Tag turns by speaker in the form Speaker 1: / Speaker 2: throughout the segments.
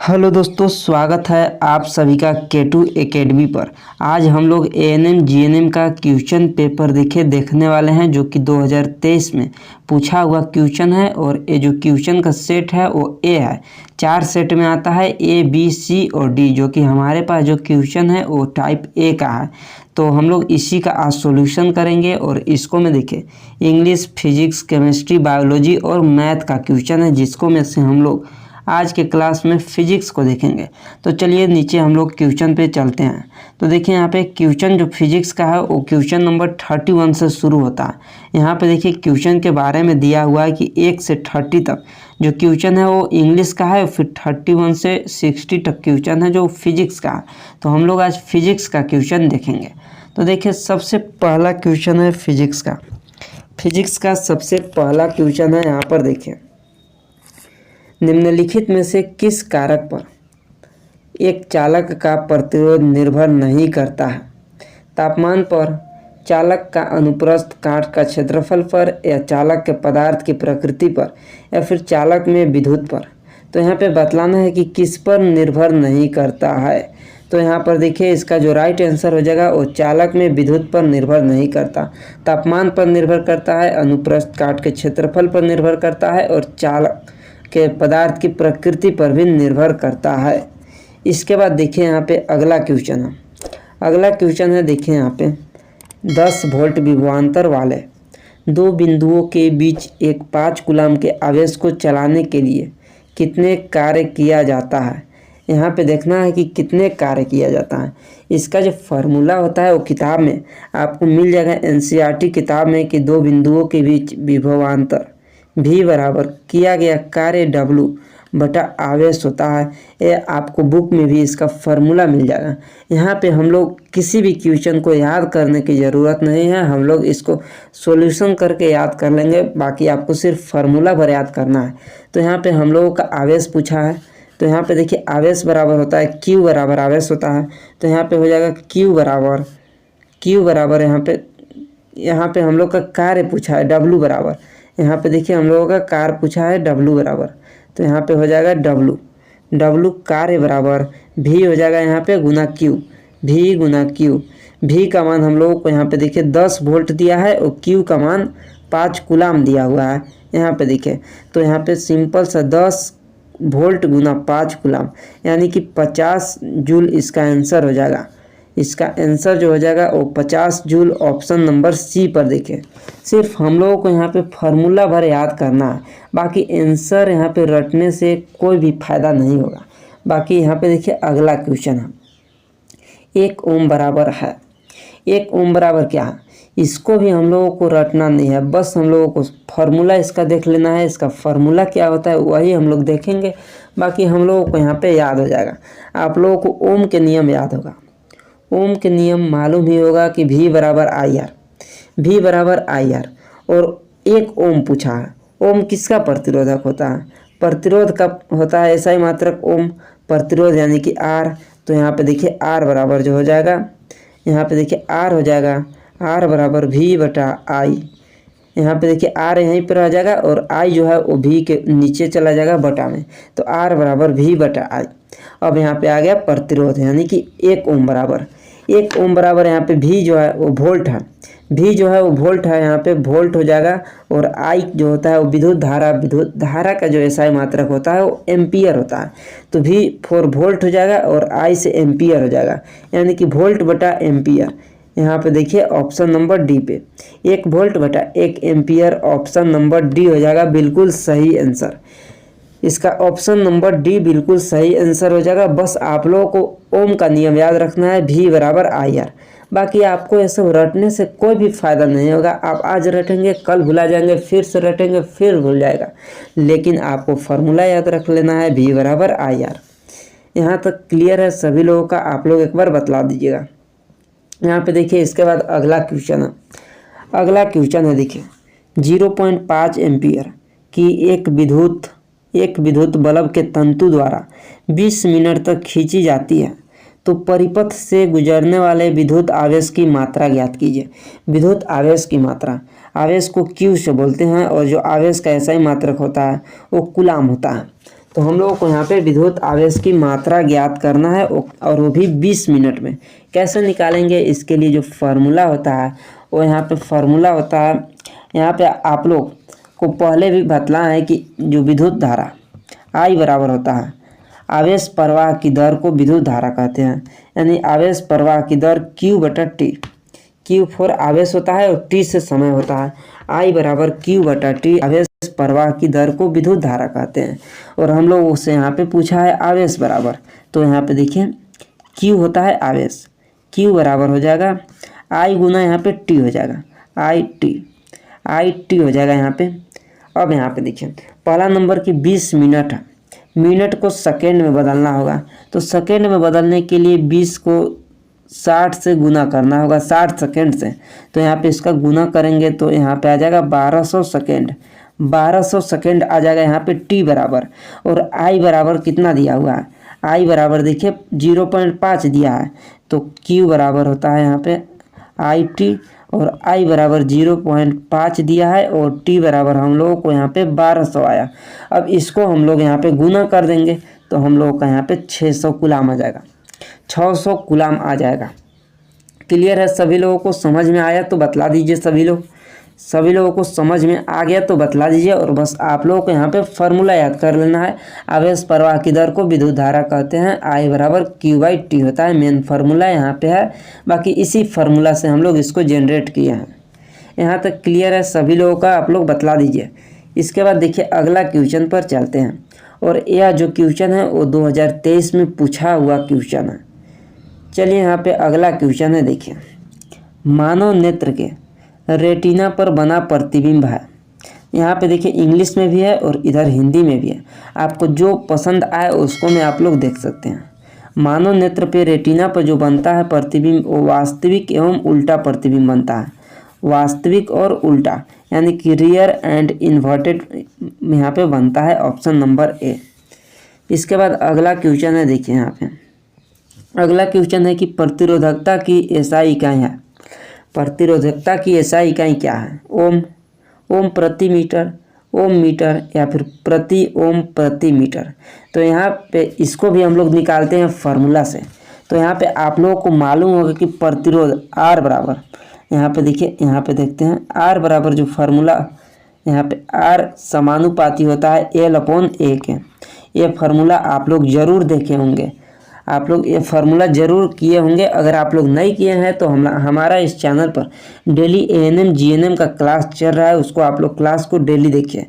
Speaker 1: Hello दोस्तों, स्वागत है आप सभी का K2 एकेडमी पर। आज हम लोग ANM GNM का क्वेश्चन पेपर देखने वाले हैं, जो कि 2023 में पूछा हुआ क्वेश्चन है। और ये जो क्वेश्चन का सेट है वो ए है। 4 सेट में आता है A, B, C और D, जो कि हमारे पास जो क्वेश्चन है वो टाइप A का है। तो हम लोग इसी का आज सॉल्यूशन करेंगे। और इसको में देखिए, इंग्लिश, फिजिक्स, केमिस्ट्री, बायोलॉजी और मैथ का क्वेश्चन है, जिसको में से हम लोग आज के क्लास में फिजिक्स को देखेंगे। तो चलिए नीचे हम लोग क्वेश्चन पे चलते हैं। तो देखिए यहाँ पे क्वेश्चन जो फिजिक्स का है वो क्वेश्चन नंबर 31 से शुरू होता है। यहाँ पे देखिए क्वेश्चन के बारे में दिया हुआ है कि 1 से 30 तक जो क्वेश्चन है वो इंग्लिश का है, फिर 31 से 60 तक क्वेश्चन है जो फिजिक्स का है। तो हम लोग आज फिजिक्स का क्वेश्चन देखेंगे। तो देखिए सबसे पहला क्वेश्चन है फिजिक्स का। फिजिक्स का सबसे पहला क्वेश्चन है, यहाँ पर देखिए, निम्नलिखित में से किस कारक पर एक चालक का प्रतिरोध निर्भर नहीं करता है? तापमान पर, चालक का अनुप्रस्थ काट का क्षेत्रफल पर, या चालक के पदार्थ की प्रकृति पर, या फिर चालक में विद्युत पर। तो यहाँ पे बतलाना है कि किस पर निर्भर नहीं करता है। तो यहाँ पर देखिए इसका जो राइट आंसर हो जाएगा वो चालक में विद्युत पर निर्भर नहीं करता, तापमान पर निर्भर करता है, अनुप्रस्थ काट के क्षेत्रफल पर निर्भर करता है, और चालक के पदार्थ की प्रकृति पर भी निर्भर करता है। इसके बाद देखिए यहाँ पे अगला क्वेश्चन है। अगला क्वेश्चन है, देखिए यहाँ पे 10 वोल्ट विभवांतर वाले दो बिंदुओं के बीच एक 5 कूलम के आवेश को चलाने के लिए कितने कार्य किया जाता है? यहाँ पे देखना है कि कितने कार्य किया जाता है। इसका जो फार्मूला होता है वो किताब में आपको मिल जाएगा, NCERT किताब में, कि दो बिंदुओं के बीच विभवांतर V बराबर किया गया कार्य W बटा आवेश होता है। ये आपको बुक में भी इसका फार्मूला मिल जाएगा। यहाँ पे हम लोग किसी भी क्वेश्चन को याद करने की ज़रूरत नहीं है, हम लोग इसको सॉल्यूशन करके याद कर लेंगे। बाकी आपको सिर्फ फार्मूला भर याद करना है। तो यहाँ पे हम लोगों का आवेश पूछा है। तो यहाँ पे देखिए आवेश बराबर होता है Q बराबर आवेश होता है। तो यहाँ पे हो जाएगा Q बराबर यहाँ पे हम लोग का कार्य पूछा है W बराबर, यहाँ पे देखिए हम लोगों का कार्य पूछा है W बराबर। तो यहाँ पे हो जाएगा W कार्य बराबर V हो जाएगा यहाँ पे गुना Q, V गुना Q। V का मान हम लोगों को यहाँ पे देखिए 10 वोल्ट दिया है और Q का मान 5 कूलम दिया हुआ है। यहाँ पे देखिए तो यहाँ पे सिंपल सा 10 वोल्ट गुना 5 कूलम यानी कि 50 जूल इसका आंसर हो जाएगा। इसका आंसर जो हो जाएगा वो 50 जूल, ऑप्शन नंबर सी पर देखिए। सिर्फ हम लोगों को यहाँ पे फार्मूला भर याद करना है, बाकी आंसर यहाँ पे रटने से कोई भी फायदा नहीं होगा। बाकी यहाँ पे देखिए अगला क्वेश्चन है, 1 ओम बराबर है। 1 ओम बराबर क्या है, इसको भी हम लोगों को रटना नहीं है, बस हम लोगों को फार्मूला इसका देख लेना है। इसका फार्मूला क्या होता है वही हम लोग देखेंगे, बाकी हम लोगों को यहाँ पे याद हो जाएगा। आप लोगों को ओम के नियम याद होगा। ओम के नियम मालूम ही होगा कि V बराबर IR और 1 ओम पूछा है। ओम किसका प्रतिरोधक होता है? प्रतिरोध का होता है ऐसा ही मात्रक ओम, प्रतिरोध यानी कि R। तो यहाँ पे देखिए R बराबर जो हो जाएगा, यहाँ पे देखिए R हो जाएगा R बराबर V बटा I। यहाँ पे देखिए R यहीं पर आ जाएगा और I जो है वो V के नीचे चला जाएगा बटा में। तो R बराबर V बटा I। अब यहाँ पे आ गया प्रतिरोध यानी कि 1 ओम बराबर। 1 ओम बराबर यहाँ पे V जो है वो वोल्ट है। V जो है वो वोल्ट है, यहाँ पे वोल्ट हो जाएगा। और I जो होता है वो विद्युत धारा का जो SI मात्रक होता है वो एम्पियर होता है। तो V 4 वोल्ट हो जाएगा और I से एम्पियर हो जाएगा, यानी कि वोल्ट बटा एम्पियर। यहाँ पे देखिए ऑप्शन नंबर डी पे 1 वोल्ट बटा 1 एम्पियर, ऑप्शन नंबर डी हो जाएगा बिल्कुल सही आंसर। इसका ऑप्शन नंबर डी बिल्कुल सही आंसर हो जाएगा। बस आप लोगों को ओम का नियम याद रखना है, V बराबर IR। बाकी आपको ये सब रटने से कोई भी फायदा नहीं होगा। आप आज रटेंगे, कल भुला जाएंगे, फिर से रटेंगे, फिर भूल जाएगा। लेकिन आपको फार्मूला याद रख लेना है, V बराबर IR। यहाँ तक क्लियर है सभी लोगों का? आप लोग एक बार बतला दीजिएगा। यहाँ पे देखिए इसके बाद अगला क्वेश्चन है देखिए 0.5 एम्पियर की एक विद्युत बल्ब के तंतु द्वारा 20 मिनट तक खींची जाती है, तो परिपथ से गुजरने वाले विद्युत आवेश की मात्रा ज्ञात कीजिए। विद्युत आवेश की मात्रा, आवेश को Q से बोलते हैं और जो आवेश का SI मात्रक होता है वो कूलम होता है। तो हम लोगों को यहाँ पे विद्युत आवेश की मात्रा ज्ञात करना है और वो भी 20 मिनट में। कैसे निकालेंगे, इसके लिए जो फार्मूला होता है वो यहाँ पे फार्मूला होता है। यहाँ पे आप लोग को पहले भी बतला है कि जो विद्युत धारा I बराबर होता है आवेश प्रवाह की दर को विद्युत धारा कहते हैं, यानी आवेश प्रवाह की दर Q/T। Q आवेश होता है और T से समय होता है। I बराबर Q/T आवेश प्रवाह की दर को विद्युत धारा कहते हैं। और हम लोग उससे यहाँ पे पूछा है आवेश बराबर, तो यहाँ पे देखिए Q होता है आवेश, Q बराबर हो जाएगा I गुना यहाँ पे T हो जाएगा, IT हो जाएगा यहाँ पे। अब यहाँ पे देखिए पहला नंबर की 20 मिनट है, मिनट को सेकेंड में बदलना होगा, तो सेकेंड में बदलने के लिए 20 को 60 से गुना करना होगा, 60 सेकेंड से। तो यहाँ पे इसका गुना करेंगे तो यहाँ पे आ जाएगा 1200 सेकेंड, 1200 सेकेंड आ जाएगा यहाँ पे T बराबर। और I बराबर कितना दिया हुआ है, I बराबर देखिए 0.5 दिया है, तो Q बराबर होता है यहाँ पे IT और I बराबर 0.5 दिया है और T बराबर हम लोगों को यहाँ पे 1200 आया। अब इसको हम लोग यहाँ पे गुना कर देंगे तो हम लोगों का यहाँ पे 600 कूलाम आ जाएगा, 600 कूलाम आ जाएगा। क्लियर है, सभी लोगों को समझ में आया तो बतला दीजिए। सभी लोगों को समझ में आ गया तो बतला दीजिए। और बस आप लोगों को यहाँ पे फार्मूला याद कर लेना है। आवेश प्रवाह की दर को विद्युत धारा कहते हैं, I बराबर Q/T होता है, मेन फार्मूला यहाँ पे है। बाकी इसी फार्मूला से हम लोग इसको जनरेट किए हैं। यहाँ तक क्लियर है सभी लोगों का, आप लोग बतला दीजिए। इसके बाद देखिए अगला क्वेश्चन पर चलते हैं। और यह जो क्वेश्चन है वो 2023 में पूछा हुआ क्वेश्चन है। चलिए यहाँ पे अगला क्वेश्चन है, देखिए मानव नेत्र के रेटिना पर बना प्रतिबिंब है। यहाँ पे देखिए इंग्लिश में भी है और इधर हिंदी में भी है, आपको जो पसंद आए उसको में आप लोग देख सकते हैं। मानव नेत्र पे रेटिना पर जो बनता है प्रतिबिंब वो वास्तविक एवं उल्टा प्रतिबिंब बनता है, वास्तविक और उल्टा, यानी कि रियर एंड इन्वर्टेड यहाँ पे बनता है, ऑप्शन नंबर A। इसके बाद अगला क्वेश्चन है, देखिए यहाँ पे अगला क्वेश्चन है कि प्रतिरोधकता की SI इकाई है। प्रतिरोधकता की SI इकाई क्या है, ओम प्रति मीटर, ओम मीटर या फिर प्रति ओम प्रति मीटर। तो यहाँ पे इसको भी हम लोग निकालते हैं फार्मूला से। तो यहाँ पे आप लोगों को मालूम होगा कि प्रतिरोध R बराबर, यहाँ पे देखिए यहाँ पे देखते हैं R बराबर जो फार्मूला यहाँ पे R समानुपाती होता है L/A के। ये फार्मूला आप लोग ज़रूर देखे होंगे, आप लोग ये फार्मूला ज़रूर किए होंगे। अगर आप लोग नहीं किए हैं तो हमारा इस चैनल पर डेली ANM GNM का क्लास चल रहा है, उसको आप लोग क्लास को डेली देखिए।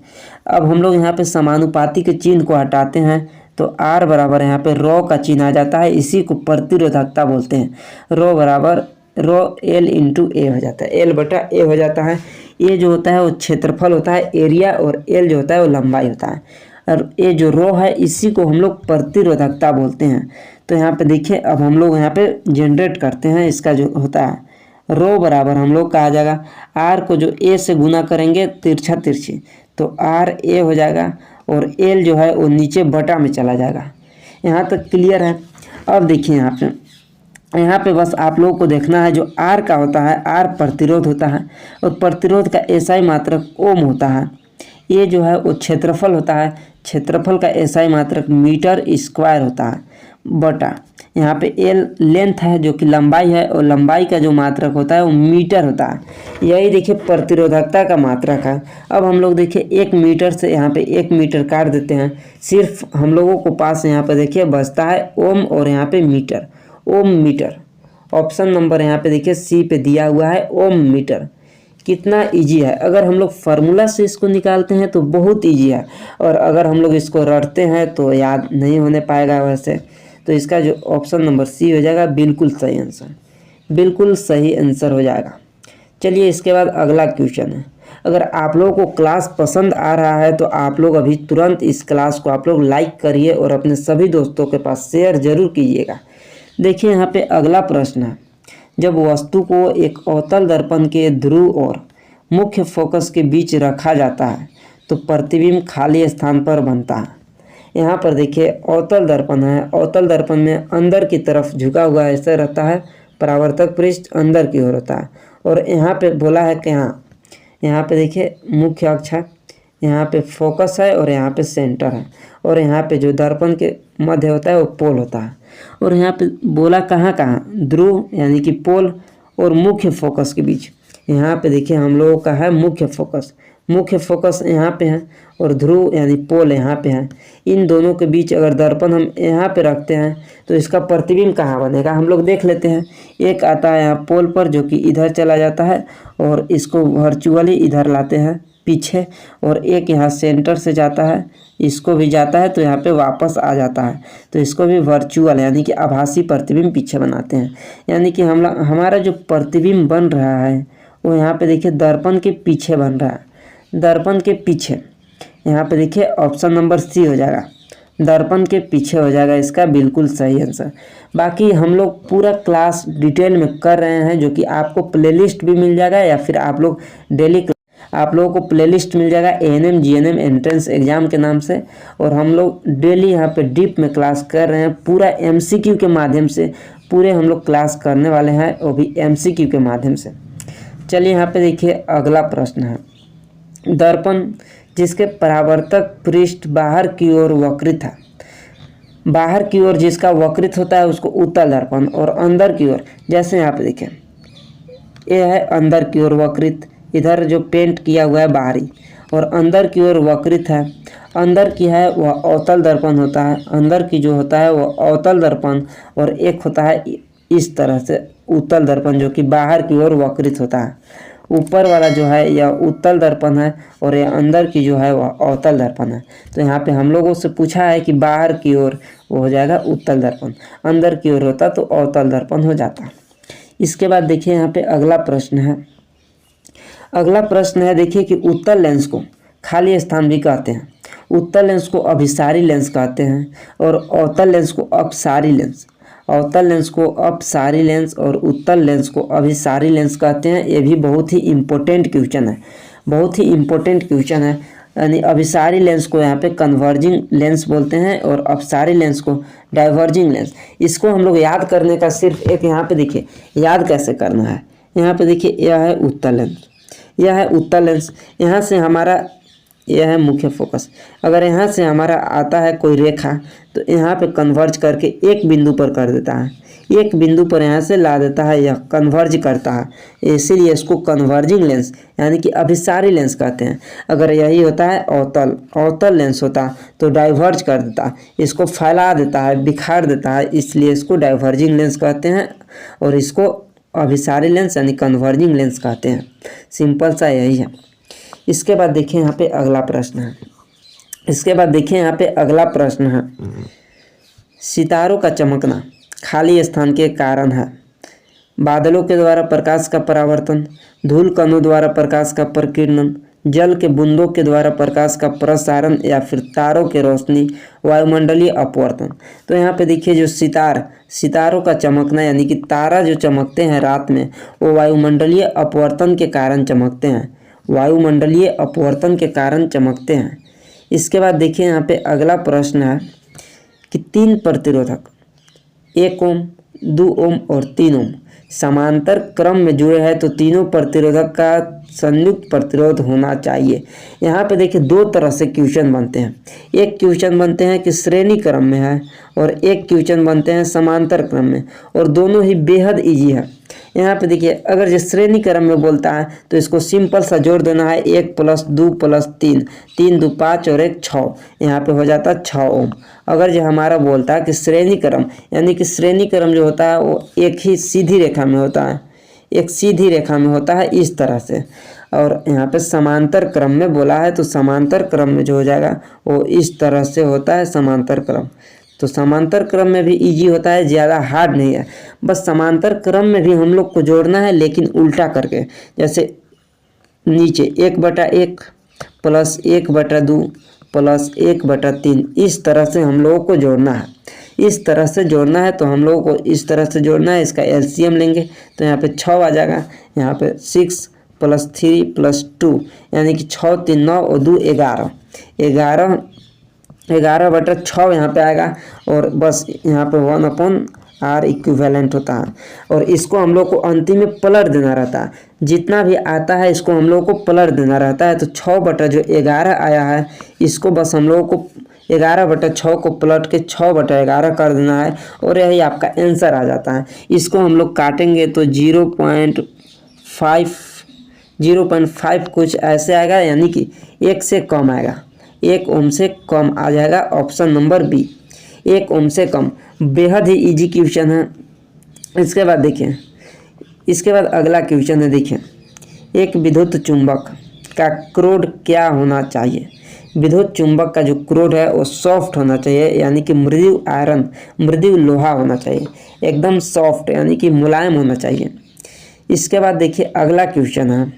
Speaker 1: अब हम लोग यहाँ पे समानुपाती के चिन्ह को हटाते हैं तो R बराबर यहाँ पे रो का चिन्ह आ जाता है, इसी को प्रतिरोधकता बोलते हैं। रो बराबर रो L/A हो जाता है, L/A हो जाता है। ये जो होता है वो क्षेत्रफल होता है, एरिया, और L जो होता है वो लंबाई होता है। और ये जो रो है इसी को हम लोग प्रतिरोधकता बोलते हैं। तो यहाँ पे देखिए अब हम लोग यहाँ पे जनरेट करते हैं, इसका जो होता है रो बराबर हम लोग का आ जाएगा R को जो A से गुना करेंगे तिरछा तिरछी, तो RA हो जाएगा और L जो है वो नीचे बटा में चला जाएगा। यहाँ तक क्लियर है। अब देखिए यहाँ पे बस आप लोगों को देखना है, जो R का होता है R प्रतिरोध होता है और प्रतिरोध का SI मात्रक ओम होता है। ये जो है वो क्षेत्रफल होता है, क्षेत्रफल का SI मात्रक मीटर स्क्वायर होता है, बटा यहाँ पे L लेंथ है जो कि लंबाई है और लंबाई का जो मात्रक होता है वो मीटर होता है। यही देखिए प्रतिरोधकता का मात्रक है। अब हम लोग देखिए 1 मीटर से यहाँ पे 1 मीटर काट देते हैं, सिर्फ हम लोगों को पास यहाँ पे देखिए बचता है ओम और यहाँ पे मीटर, ओम मीटर। ऑप्शन नंबर यहाँ पे देखिए C पे दिया हुआ है ओम मीटर। कितना इजी है, अगर हम लोग फार्मूला से इसको निकालते हैं तो बहुत इजी है, और अगर हम लोग इसको रटते हैं तो याद नहीं होने पाएगा वैसे। तो इसका जो ऑप्शन नंबर C हो जाएगा बिल्कुल सही आंसर, बिल्कुल सही आंसर हो जाएगा। चलिए इसके बाद अगला क्वेश्चन है। अगर आप लोगों को क्लास पसंद आ रहा है तो आप लोग अभी तुरंत इस क्लास को आप लोग लाइक करिए और अपने सभी दोस्तों के पास शेयर जरूर कीजिएगा। देखिए यहाँ पे अगला प्रश्न है, जब वस्तु को एक अवतल दर्पण के ध्रुव और मुख्य फोकस के बीच रखा जाता है तो प्रतिबिंब खाली स्थान पर बनता है। यहाँ पर देखिए अवतल दर्पण है, अवतल दर्पण में अंदर की तरफ झुका हुआ ऐसा रहता है, परावर्तक पृष्ठ अंदर की ओर होता है। और यहाँ पे बोला है कि यहाँ पे देखिए मुख्य अक्ष है, यहाँ पे फोकस है और यहाँ पे सेंटर है, और यहाँ पे जो दर्पण के मध्य होता है वो पोल होता है। और यहाँ पे बोला कहाँ कहाँ, ध्रुव यानी कि पोल और मुख्य फोकस के बीच। यहाँ पे देखिए हम लोगों का है मुख्य फोकस, मुख्य फोकस यहाँ पे है और ध्रुव यानी पोल यहाँ पे है। इन दोनों के बीच अगर दर्पण हम यहाँ पे रखते हैं तो इसका प्रतिबिंब कहाँ बनेगा, हम लोग देख लेते हैं। एक आता है यहाँ पोल पर जो कि इधर चला जाता है और इसको वर्चुअली इधर लाते हैं पीछे, और एक यहाँ सेंटर से जाता है, इसको भी जाता है तो यहाँ पे वापस आ जाता है, तो इसको भी वर्चुअल यानी कि आभासी प्रतिबिंब पीछे बनाते हैं। यानी कि हमारा जो प्रतिबिंब बन रहा है वो यहाँ पे देखिए दर्पण के पीछे बन रहा है, दर्पण के पीछे। यहाँ पे देखिए ऑप्शन नंबर सी हो जाएगा, दर्पण के पीछे हो जाएगा इसका बिल्कुल सही आंसर। बाकी हम लोग पूरा क्लास डिटेल में कर रहे हैं, जो कि आपको प्लेलिस्ट भी मिल जाएगा, या फिर आप लोग डेली आप लोगों को प्लेलिस्ट मिल जाएगा एएनएम जीएनएम एंट्रेंस एग्जाम के नाम से। और हम लोग डेली यहाँ पे डीप में क्लास कर रहे हैं, पूरा एमसीक्यू के माध्यम से पूरे हम लोग क्लास करने वाले हैं, वो भी एमसीक्यू के माध्यम से। चलिए यहाँ पे देखिए अगला प्रश्न है, दर्पण जिसके परावर्तक पृष्ठ बाहर की ओर वक्रित है, बाहर की ओर जिसका वक्रित होता है उसको उत्तल दर्पण, और अंदर की ओर जैसे यहाँ पे देखें ये है अंदर की ओर वक्रित, इधर जो पेंट किया हुआ है बाहरी, और अंदर की ओर वक्रित है। अंदर की है वह अवतल दर्पण होता है, अंदर की जो होता है वह अवतल दर्पण, और एक होता है इस तरह से उत्तल दर्पण जो कि बाहर की ओर वक्रित होता है। ऊपर वाला जो है यह उत्तल दर्पण है और यह अंदर की जो है वह अवतल दर्पण है। तो यहाँ पे हम लोगों से पूछा है कि बाहर की ओर वो हो जाएगा उत्तल दर्पण, अंदर की ओर होता तो अवतल दर्पण हो जाता। इसके बाद देखिए यहाँ पे अगला प्रश्न है, अगला प्रश्न है देखिए कि उत्तल लेंस को खाली स्थान भी कहते हैं, उत्तल लेंस को अभिसारी लेंस कहते हैं, और अवतल लेंस को अपसारी लेंस, अवतल लेंस को अपसारी लेंस और उत्तल लेंस को अभिसारी लेंस कहते हैं। ये भी बहुत ही इम्पोर्टेंट क्वेश्चन है, बहुत ही इम्पोर्टेंट क्वेश्चन है। यानी अभिसारी लेंस को यहाँ पे कन्वर्जिंग लेंस बोलते हैं और अपसारी लेंस को डाइवर्जिंग लेंस। इसको हम लोग याद करने का सिर्फ एक यहाँ पे देखिए याद कैसे करना है। यहाँ पे देखिए यह है उत्तल लेंस, यह है उत्तल लेंस, यहाँ से हमारा यह है मुख्य फोकस। अगर यहाँ से हमारा आता है कोई रेखा तो यहाँ पे कन्वर्ज करके एक बिंदु पर कर देता है, एक बिंदु पर यहाँ से ला देता है, यह कन्वर्ज करता है, इसीलिए इसको कन्वर्जिंग लेंस यानी कि अभिसारी लेंस कहते हैं। अगर यही होता है अवतल लेंस होता तो डाइवर्ज कर देता, इसको फैला देता है, बिखार देता है, इसलिए इसको डाइवर्जिंग लेंस कहते हैं और इसको अभिसारी लेंस यानी कन्वर्जिंग लेंस कहते हैं। सिंपल सा यही है। इसके बाद देखिए यहाँ पे अगला प्रश्न है, इसके बाद देखिए यहाँ पे अगला प्रश्न है, सितारों का चमकना खाली स्थान के कारण है। बादलों के द्वारा प्रकाश का परावर्तन, धूल कणों द्वारा प्रकाश का प्रकीर्णन, जल के बूंदों के द्वारा प्रकाश का प्रसारण, या फिर तारों के रोशनी, वायुमंडलीय अपवर्तन। तो यहाँ पे देखिए जो सितारों का चमकना यानी कि तारा जो चमकते हैं रात में वो वायुमंडलीय अपवर्तन के कारण चमकते हैं, वायुमंडलीय अपवर्तन के कारण चमकते हैं। इसके बाद देखिए यहाँ पे अगला प्रश्न है कि 3 प्रतिरोधक 1 ओम 2 ओम और 3 ओम समांतर क्रम में जुड़े हैं तो तीनों प्रतिरोधक का संयुक्त प्रतिरोध होना चाहिए। यहाँ पे देखिए 2 तरह से क्वेश्चन बनते हैं, एक क्वेश्चन बनते हैं कि श्रेणी क्रम में है और एक क्वेश्चन बनते हैं समांतर क्रम में, और दोनों ही बेहद इजी है। यहाँ पे देखिए अगर जो श्रेणी क्रम में बोलता है तो इसको सिंपल सा जोड़ देना है, 1 + 2 + 3, 3 2 5 और 1 6, यहाँ पे हो जाता है 6 ओम। अगर जो हमारा बोलता है कि श्रेणी क्रम यानी कि श्रेणी क्रम जो होता है वो एक ही सीधी रेखा में होता है, एक सीधी रेखा में होता है इस तरह से, और यहाँ पे समांतर क्रम में बोला है तो समांतर क्रम में जो हो जाएगा वो इस तरह से होता है समांतर क्रम। तो समांतर क्रम में भी इजी होता है, ज़्यादा हार्ड नहीं है। बस समांतर क्रम में भी हम लोग को जोड़ना है लेकिन उल्टा करके, जैसे नीचे 1/1 + 1/2 + 1/3 इस तरह से हम लोगों को जोड़ना है, इस तरह से जोड़ना है। तो हम लोगों को इस तरह से जोड़ना है, इसका एलसीएम लेंगे तो यहाँ पे 6 आ जाएगा, यहाँ पे 6 + 3 + 2 यानी कि 6 3 9 और 2 11, 11/6 यहाँ पे आएगा, और बस यहाँ पे 1/r इक्विवेलेंट होता है। और इसको हम लोग को अंतिम में पलट देना रहता है, जितना भी आता है इसको हम लोगों को पलट देना रहता है। तो 6/11 आया है, इसको बस हम लोगों को 11/6 को पलट के 6/11 कर देना है और यही आपका आंसर आ जाता है। इसको हम लोग काटेंगे तो 0.5 कुछ ऐसे आएगा, यानी कि 1 से कम आएगा, 1 ओम से कम आ जाएगा। ऑप्शन नंबर बी, 1 ओम से कम। बेहद ही इजी क्वेश्चन है। इसके बाद देखिए, इसके बाद अगला क्वेश्चन है, देखिए एक विद्युत चुंबक का क्रोड क्या होना चाहिए। विद्युत चुंबक का जो क्रोड है वो सॉफ्ट होना चाहिए, यानी कि मृदु आयरन, मृदु लोहा होना चाहिए, एकदम सॉफ्ट यानी कि मुलायम होना चाहिए। इसके बाद देखिए अगला क्वेश्चन है,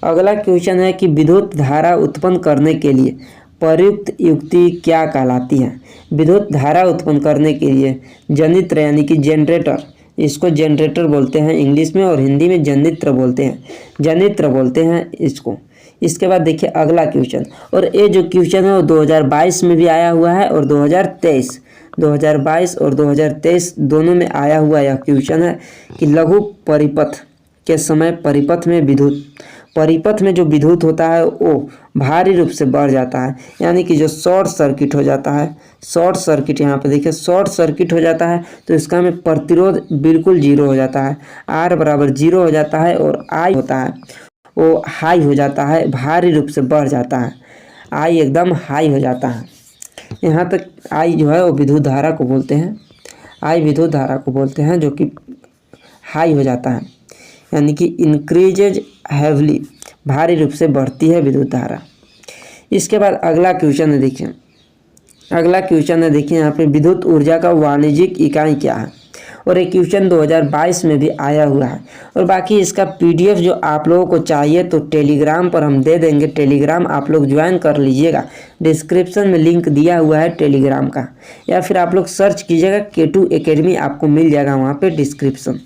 Speaker 1: अगला क्वेश्चन है कि विद्युत धारा उत्पन्न करने के लिए प्रयुक्त युक्ति क्या कहलाती है। विद्युत धारा उत्पन्न करने के लिए जनित्र यानी कि जनरेटर, इसको जनरेटर बोलते हैं इंग्लिश में और हिंदी में जनित्र बोलते हैं, जनित्र बोलते हैं इसको। इसके बाद देखिए अगला क्वेश्चन, और ये जो क्वेश्चन है वो 2022 में भी आया हुआ है और 2022 और 2023 दोनों में आया हुआ यह क्वेश्चन है कि लघु परिपथ के समय परिपथ में जो विद्युत होता है वो भारी रूप से बढ़ जाता है, यानी कि जो शॉर्ट सर्किट हो जाता है, शॉर्ट सर्किट यहाँ पे देखिए शॉर्ट सर्किट हो जाता है तो इसका में प्रतिरोध बिल्कुल 0 हो जाता है, R बराबर 0 हो जाता है और I होता है वो हाई हो जाता है, भारी रूप से बढ़ जाता है, I एकदम हाई हो जाता है। यहाँ तक I जो है वो विद्युत धारा को बोलते हैं, I विद्युत धारा को बोलते हैं जो कि हाई हो जाता है, यानी कि इंक्रीजेज हैवली, भारी रूप से बढ़ती है विद्युत धारा। इसके बाद अगला क्वेश्चन है, देखिए अगला क्वेश्चन है, देखिए यहाँ पे विद्युत ऊर्जा का वाणिज्यिक इकाई क्या है, और ये क्वेश्चन 2022 में भी आया हुआ है। और बाकी इसका PDF जो आप लोगों को चाहिए तो टेलीग्राम पर हम दे देंगे, टेलीग्राम आप लोग ज्वाइन कर लीजिएगा, डिस्क्रिप्शन में लिंक दिया हुआ है टेलीग्राम का, या फिर आप लोग सर्च कीजिएगा K2 एकेडमी, आपको मिल जाएगा वहाँ पे डिस्क्रिप्शन,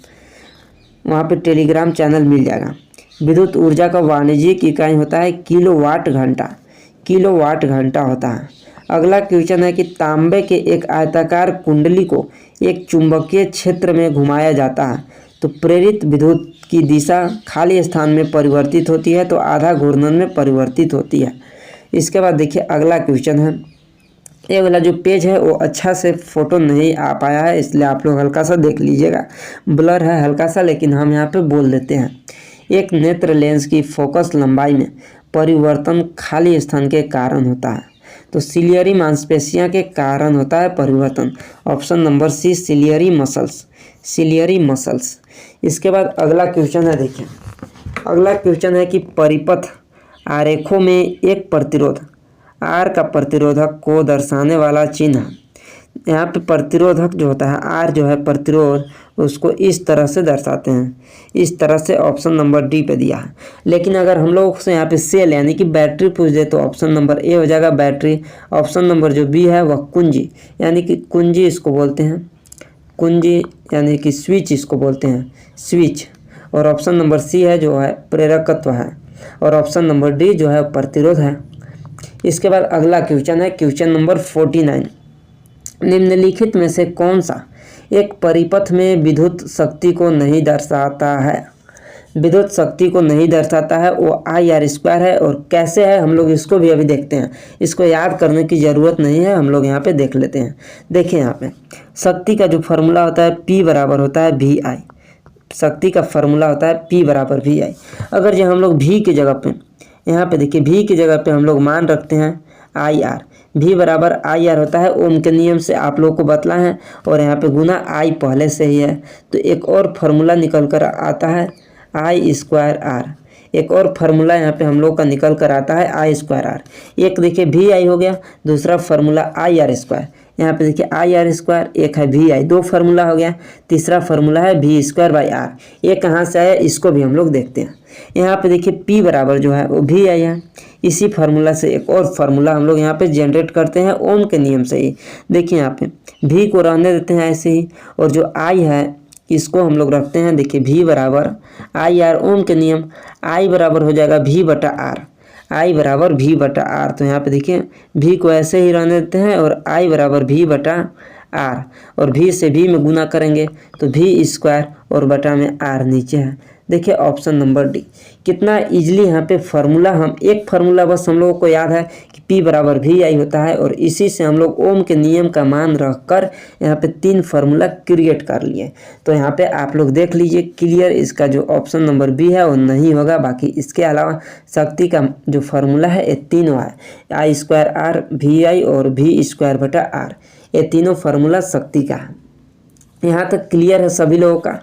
Speaker 1: वहाँ पे टेलीग्राम चैनल मिल जाएगा। विद्युत ऊर्जा का वाणिज्यिक इकाई होता है किलोवाट घंटा, किलोवाट घंटा होता है। अगला क्वेश्चन है कि तांबे के एक आयताकार कुंडली को एक चुंबकीय क्षेत्र में घुमाया जाता है तो प्रेरित विद्युत की दिशा खाली स्थान में परिवर्तित होती है तो आधा घूर्णन में परिवर्तित होती है। इसके बाद देखिए अगला क्वेश्चन है, ये वाला जो पेज है वो अच्छा से फोटो नहीं आ पाया है, इसलिए आप लोग हल्का सा देख लीजिएगा, ब्लर है हल्का सा, लेकिन हम यहाँ पे बोल देते हैं। एक नेत्र लेंस की फोकस लंबाई में परिवर्तन खाली स्थान के कारण होता है तो सिलियरी मांसपेशियां के कारण होता है परिवर्तन। Option number c, ciliary muscles, ciliary muscles. इसके बाद अगला क्वेश्चन है, देखिए अगला क्वेश्चन है कि परिपथ आरेखों में एक प्रतिरोध R का प्रतिरोधक को दर्शाने वाला चिन्ह। यहाँ पे प्रतिरोधक जो होता है R जो है प्रतिरोध, उसको इस तरह से दर्शाते हैं, इस तरह से ऑप्शन नंबर डी पे दिया है। लेकिन अगर हम लोग से यहाँ पे सेल यानी कि बैटरी पूछ दे तो ऑप्शन नंबर ए हो जाएगा बैटरी। ऑप्शन नंबर जो बी है वह कुंजी, यानी कि कुंजी इसको बोलते हैं, कुंजी यानी कि स्विच इसको बोलते हैं, स्विच। और ऑप्शन नंबर सी है जो है प्रेरकत्व है, और ऑप्शन नंबर डी जो है प्रतिरोध है। इसके बाद अगला क्वेश्चन है क्वेश्चन नंबर 49, निम्नलिखित में से कौन सा एक परिपथ में विद्युत शक्ति को नहीं दर्शाता है। विद्युत शक्ति को नहीं दर्शाता है वो I/R² है। और कैसे है हम लोग इसको भी अभी देखते हैं, इसको याद करने की ज़रूरत नहीं है, हम लोग यहाँ पे देख लेते हैं। देखिए यहाँ पे शक्ति का जो फार्मूला होता है P बराबर होता है VI, शक्ति का फार्मूला होता है P बराबर VI। अगर जो हम लोग V की जगह पे, यहाँ पे देखिए V की जगह पे हम लोग मान रखते हैं IR, V बराबर IR होता है, ओम के नियम से आप लोग को बतला है, और यहाँ पे गुना I पहले से ही है तो एक और फार्मूला निकल कर आता है I²R। एक और फार्मूला यहाँ पे हम लोग का निकल कर आता है I²R। एक देखिए VI हो गया, दूसरा फार्मूला IR², यहाँ पे देखिए IR², एक है VI, दो फार्मूला हो गया, तीसरा फार्मूला है V²/R। ये कहाँ से आया इसको भी हम लोग देखते हैं। यहाँ पे देखिए P बराबर जो है वो VI है, इसी फार्मूला से एक और फार्मूला हम लोग यहाँ पे जनरेट करते हैं ओम के नियम से ही। देखिए यहाँ पे V को रहने देते हैं ऐसे ही, और जो I है इसको हम लोग रखते हैं, देखिए V बराबर IR, ओम के नियम I बराबर हो जाएगा V/R, I बराबर V/R। तो यहाँ पे देखिए V को ऐसे ही रहने देते हैं और I बराबर V/R, और V से V में गुना करेंगे तो V² और बटा में R नीचे है। देखिए ऑप्शन नंबर डी। कितना इजीली यहाँ पे फार्मूला, हम एक फार्मूला बस हम लोगों को याद है कि P बराबर VI होता है, और इसी से हम लोग ओम के नियम का मान रखकर यहाँ पे 3 फार्मूला क्रिएट कर लिए। तो यहाँ पे आप लोग देख लीजिए क्लियर, इसका जो ऑप्शन नंबर बी है वो नहीं होगा। बाकी इसके अलावा शक्ति का जो फार्मूला है ये तीनों है, I²R VI और V²/R, ये तीनों फार्मूला शक्ति का है। यहाँ तक क्लियर है सभी लोगों का?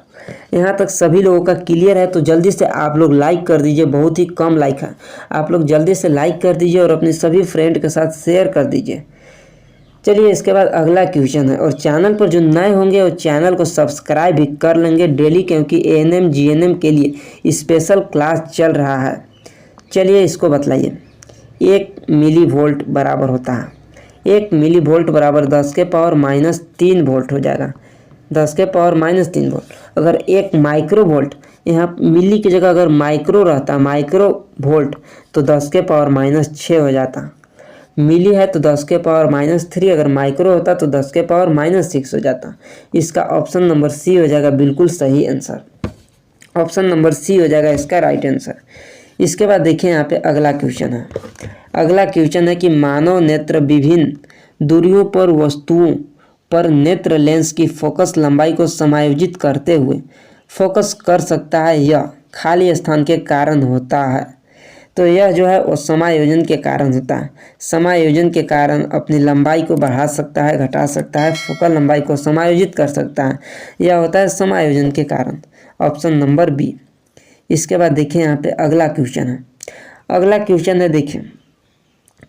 Speaker 1: यहाँ तक सभी लोगों का क्लियर है तो जल्दी से आप लोग लाइक कर दीजिए, बहुत ही कम लाइक है, आप लोग जल्दी से लाइक कर दीजिए और अपने सभी फ्रेंड के साथ शेयर कर दीजिए। चलिए इसके बाद अगला क्वेश्चन है, और चैनल पर जो नए होंगे वो चैनल को सब्सक्राइब भी कर लेंगे डेली, क्योंकि ANM GNM के लिए स्पेशल क्लास चल रहा है। चलिए इसको बतलाइए। 1 मिली वोल्ट बराबर होता है, 1 मिली वोल्ट बराबर 10⁻³ वोल्ट हो जाएगा, 10⁻³ वोल्ट। अगर 1 माइक्रो वोल्ट, यहाँ मिली की जगह अगर माइक्रो रहता, माइक्रो वोल्ट, तो 10⁻6 हो जाता। मिली है तो 10⁻3, अगर माइक्रो होता तो 10⁻6 हो जाता। इसका ऑप्शन नंबर सी हो जाएगा बिल्कुल सही आंसर। ऑप्शन नंबर सी हो जाएगा इसका राइट आंसर। इसके बाद देखिए यहाँ पे अगला क्वेश्चन है। अगला क्वेश्चन है कि मानव नेत्र विभिन्न दूरियों पर वस्तुओं पर नेत्र लेंस की फोकस लंबाई को समायोजित करते हुए फोकस कर सकता है, यह खाली स्थान के कारण होता है। तो यह जो है वो समायोजन के कारण होता है। समायोजन के कारण अपनी लंबाई को बढ़ा सकता है, घटा सकता है, फोकल लंबाई को समायोजित कर सकता है, यह होता है समायोजन के कारण। Option number b. इसके बाद देखिए यहाँ पे अगला क्वेश्चन है। अगला क्वेश्चन है देखिए,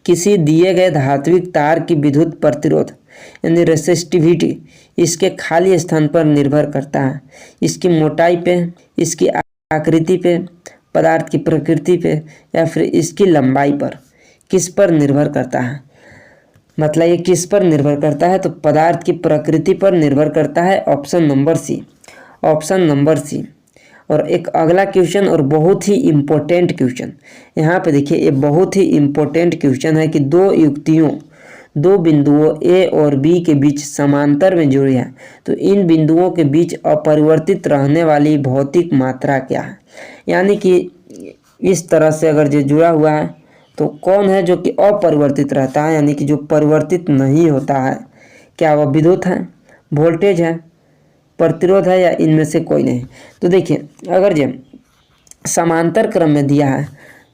Speaker 1: किसी दिए गए धात्विक तार की विद्युत प्रतिरोध यानी रेसिस्टिविटी इसके खाली स्थान पर निर्भर करता है। इसकी मोटाई पे, इसकी आकृति पे, पदार्थ की प्रकृति पे, या फिर इसकी लंबाई पर, किस पर निर्भर करता है? मतलब ये किस पर निर्भर करता है? तो पदार्थ की प्रकृति पर निर्भर करता है। Option number c. Option number c. और एक अगला क्वेश्चन और बहुत ही इम्पोर्टेंट क्वेश्चन, यहाँ पे देखिए ये बहुत ही इम्पोर्टेंट क्वेश्चन है कि दो बिंदुओं A और B के बीच समांतर में जुड़ी है, तो इन बिंदुओं के बीच अपरिवर्तित रहने वाली भौतिक मात्रा क्या है? यानी कि इस तरह से अगर जो जुड़ा हुआ है तो कौन है जो कि अपरिवर्तित रहता है, यानी कि जो परिवर्तित नहीं होता है? क्या वह विद्युत है, वोल्टेज है, प्रतिरोध है, या इनमें से कोई नहीं? तो देखिए अगर जो समांतर क्रम में दिया है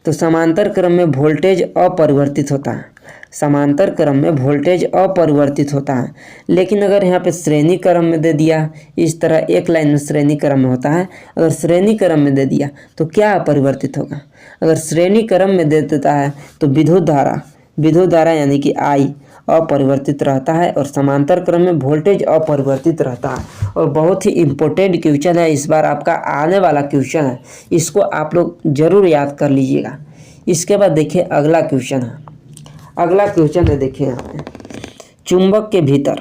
Speaker 1: तो समांतर क्रम में वोल्टेज अपरिवर्तित होता है, समांतर क्रम में वोल्टेज अपरिवर्तित होता है। लेकिन अगर यहाँ पे श्रेणी क्रम में दे दिया, इस तरह एक लाइन में श्रेणी क्रम में होता है, अगर श्रेणी क्रम में दे दिया तो क्या अपरिवर्तित होगा? अगर श्रेणी क्रम में दे देता है तो विद्युत धारा यानी कि I अपरिवर्तित रहता है, और समांतर क्रम में वोल्टेज अपरिवर्तित रहता है। और बहुत ही इम्पोर्टेंट क्वेश्चन है, इस बार आपका आने वाला क्वेश्चन है, इसको आप लोग जरूर याद कर लीजिएगा। इसके बाद देखिए अगला क्वेश्चन है। अगला क्वेश्चन है देखिए यहाँ पे, चुंबक के भीतर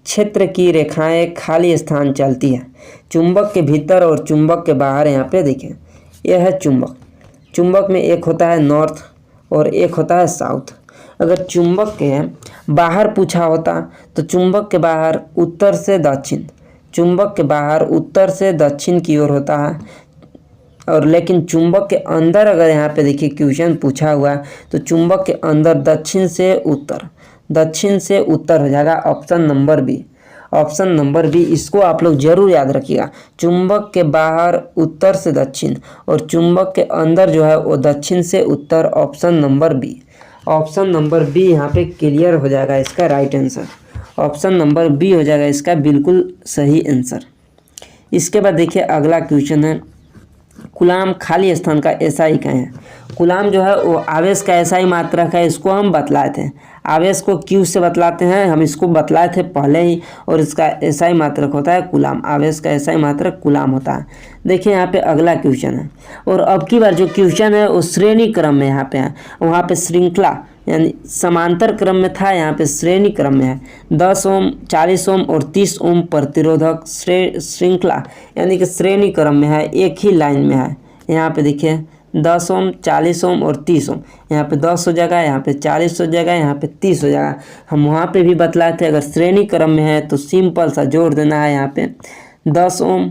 Speaker 1: क्षेत्र की रेखाएं खाली स्थान चलती है। चुंबक के भीतर और चुंबक के बाहर, यहाँ पे देखिए यह है चुंबक। चुंबक में एक होता है नॉर्थ और एक होता है साउथ। अगर चुंबक के बाहर पूछा होता तो चुंबक के बाहर उत्तर से दक्षिण, चुंबक के बाहर उत्तर से दक्षिण की ओर होता है। और लेकिन चुंबक के अंदर अगर यहाँ पे देखिए क्वेश्चन पूछा हुआ है तो चुंबक के अंदर दक्षिण से उत्तर हो जाएगा। Option number B. Option number b, इसको आप लोग जरूर याद रखिएगा। चुंबक के बाहर उत्तर से दक्षिण और चुंबक के अंदर जो है वो दक्षिण से उत्तर। Option number B. Option number B यहाँ पे क्लियर हो जाएगा इसका right answer. Option number B हो जाएगा इसका बिल्कुल सही आंसर। इसके बाद देखिए अगला क्वेश्चन है, कूलाम खाली स्थान का एसआई क्या है? कूलाम जो है वो आवेश का एसआई मात्रक है, इसको हम बतलाए थे। आवेश को क्यू से बतलाते हैं, हम इसको बतलाए थे पहले ही, और इसका एसआई मात्रक होता है कूलाम। आवेश का एसआई मात्रक कूलाम होता है। देखिए यहाँ पे अगला क्वेश्चन है, और अब की बार जो क्वेश्चन है वो श्रेणी क्रम में यहाँ पे है। वहाँ पे श्रृंखला यानी समांतर क्रम में था, यहाँ पे श्रेणी क्रम में है। 10 ओम, 40 ओम और 30 ओम प्रतिरोधक श्रृंखला यानी कि श्रेणी क्रम में है, एक ही लाइन में है। यहाँ पे देखिए 10 ओम, 40 ओम और 30 ओम, यहाँ पे 10 हो जाएगा, यहाँ पे 40 हो जाएगा, यहाँ पे 30 हो जाएगा। हम वहाँ पे भी बतलाए थे अगर श्रेणी क्रम में है तो सिंपल सा जोड़ देना है। यहाँ पे 10 ओम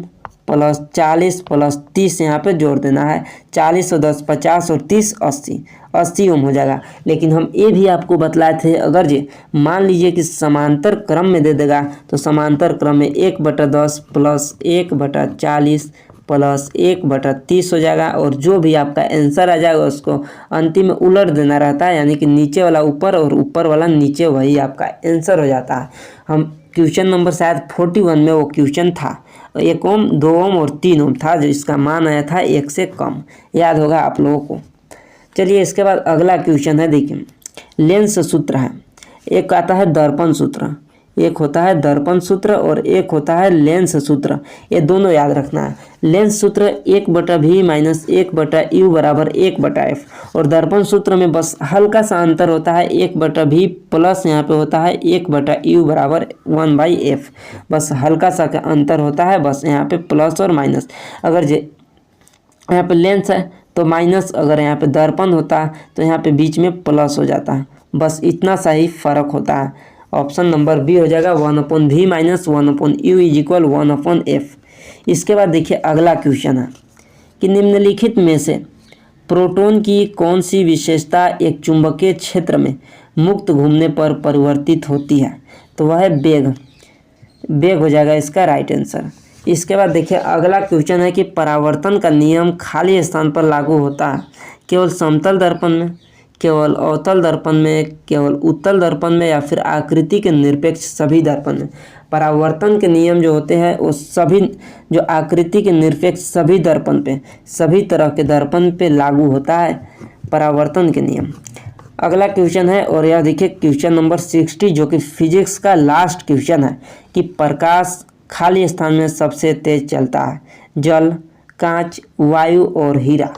Speaker 1: प्लस 40 प्लस 30 यहाँ पे जोड़ देना है। 40 और 10 50 और 30 80, 80 ओम हो जाएगा। लेकिन हम ये भी आपको बतलाए थे, अगर ये मान लीजिए कि समांतर क्रम में दे देगा तो समांतर क्रम में 1/10 प्लस 1/40 प्लस 1/30 हो जाएगा, और जो भी आपका आंसर आ जाएगा उसको अंतिम में उलट देना रहता है, यानी कि नीचे वाला ऊपर और ऊपर वाला नीचे, वही आपका आंसर हो जाता है। हम क्वेश्चन नंबर शायद 41 में वो क्वेश्चन था, 1 ओम 2 ओम और 3 ओम था, जो इसका मान आया था 1 से कम, याद होगा आप लोगों को। चलिए इसके बाद अगला क्वेश्चन है, देखिए लेंस सूत्र है, एक आता है दर्पण सूत्र, एक होता है दर्पण सूत्र और एक होता है लेंस सूत्र। ये दोनों याद रखना है। लेंस सूत्र 1/v माइनस 1/u बराबर 1/f, और दर्पण सूत्र में बस हल्का सा अंतर होता है, 1/v प्लस यहाँ पे होता है 1/u बराबर 1/f, बस हल्का सा का अंतर होता है, बस यहाँ पे प्लस और माइनस। अगर यहाँ पे लेंस है तो माइनस, अगर यहाँ पे दर्पण होता है तो यहाँ पे बीच में प्लस हो जाता है, बस इतना सा ही फर्क होता है। ऑप्शन नंबर बी हो जाएगा 1/v minus 1/u is equal 1/f। इसके बाद देखिए अगला क्वेश्चन है कि निम्नलिखित में से प्रोटॉन की कौन सी विशेषता एक चुंबकीय क्षेत्र में मुक्त घूमने पर परिवर्तित होती है, तो वह है वेग। वेग हो जाएगा इसका राइट आंसर। इसके बाद देखिए अगला क्वेश्चन है कि परावर्तन का नियम खाली स्थान पर लागू होता है केवल समतल दर्पण में, केवल अवतल दर्पण में, केवल उत्तल दर्पण में, या फिर आकृति के निरपेक्ष सभी दर्पण में। परावर्तन के नियम जो होते हैं वो सभी, जो आकृति के निरपेक्ष सभी दर्पण पे, सभी तरह के दर्पण पे लागू होता है परावर्तन के नियम। अगला क्वेश्चन है, और यह देखिए क्वेश्चन नंबर 60 जो कि फिजिक्स का लास्ट क्वेश्चन है कि प्रकाश खाली स्थान में सबसे तेज चलता है, जल, कांच, वायु और हीरा।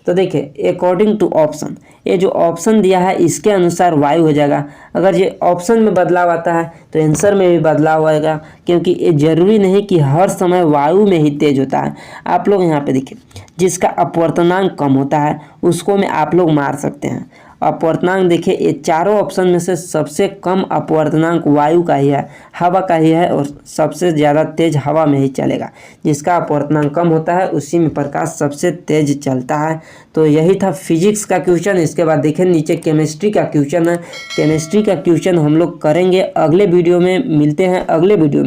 Speaker 1: तो देखिए अकॉर्डिंग टू ऑप्शन, ये जो ऑप्शन दिया है इसके अनुसार वायु हो जाएगा। अगर ये ऑप्शन में बदलाव आता है तो आंसर में भी बदलाव आएगा, क्योंकि ये जरूरी नहीं कि हर समय वायु में ही तेज होता है। आप लोग यहाँ पे देखिए जिसका अपवर्तनांक कम होता है उसको में आप लोग मार सकते हैं। अपवर्तनांक देखिए ये चारों ऑप्शन में से सबसे कम अपवर्तनांक वायु का ही है, हवा का ही है, और सबसे ज़्यादा तेज हवा में ही चलेगा। जिसका अपवर्तनांक कम होता है उसी में प्रकाश सबसे तेज चलता है। तो यही था फिजिक्स का क्वेश्चन। इसके बाद देखिए नीचे केमिस्ट्री का क्वेश्चन है। केमिस्ट्री का क्वेश्चन हम लोग करेंगे अगले वीडियो में, मिलते हैं अगले वीडियो में।